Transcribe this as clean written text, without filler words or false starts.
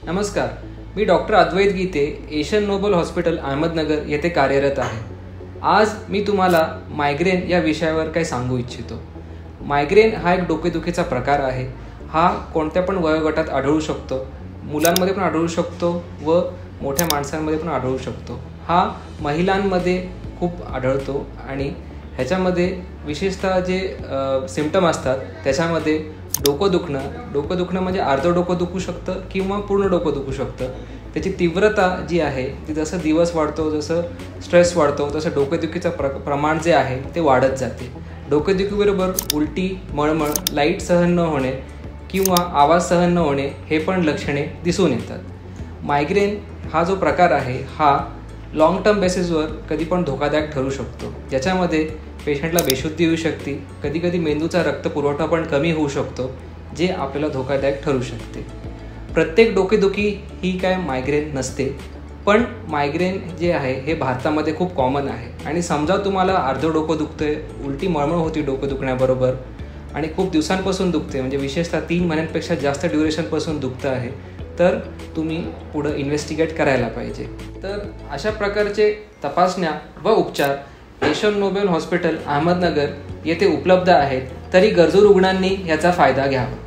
नमस्कार, मी डॉक्टर अद्वैत गीते Asian Nobel hospital Ahmednagar येथे कार्यरत आहे। आज मी तुम्हाला मायग्रेन या विषयावर काही सांगू इच्छितो। मायग्रेन हा एक डोकेदुखीचा प्रकार आहे। हा कोणत्या पण वयोगटात आढळू शकतो, मुलांमध्ये पण आढळू शकतो व मोठ्या माणसांमध्ये पण आढळू शकतो। हा महिलांमध्ये खूप आढळतो आणि ह्याच्यामध्ये विशेषतः जे सिम्पटम असतात त्याच्यामध्ये डोकं दुखणं म्हणजे अर्धं डोकं दुखू शकतं किंवा पूर्ण डोकं दुखू शकतं। त्याची तीव्रता जी आहे ती जसं दिवस वाढतो, जसं स्ट्रेस वाढतो, तसं डोकेदुखीचं प्रमाण जे आहे ते वाढत जाते। डोकेदुखीबरोबर उलटी, मळमळ, लाईट सहन न होणे किंवा आवाज सहन न होणे हे पण लक्षणे दिसून येतात। मायग्रेन हा जो प्रकार आहे हा लॉंग टर्म बेसिसवर कधी पण धोकादायक ठरू शकतो, ज्याच्यामध्ये पेशंटला बेशुद्धी येऊ शकते, कधीकधी मेंदूचा रक्तपुरवठा पण कमी होऊ शकतो, जे आपल्याला धोकादायक ठरू शकते। प्रत्येक डोकेदुखी ही काय मायग्रेन नसते, पण मायग्रेन जे आहे हे भारतामध्ये खूप कॉमन आहे। आणि समजा तुम्हाला अर्धं डोकं दुखतंय, उलटी मळमळ होती डोकं दुखण्याबरोबर आणि खूप दिवसांपासून दुखते, म्हणजे विशेषतः 3 महिन्यांपेक्षा जास्त ड्युरेशनपासून दुखतं आहे, तर तुम्ही पुढं इन्व्हेस्टिगेट करायला पाहिजे। तर अशा प्रकारचे तपासण्या व उपचार एशियन नोबल हॉस्पिटल अहमदनगर येथे उपलब्ध आहेत, तरी गरजू रुग्णांनी याचा फायदा घ्यावा।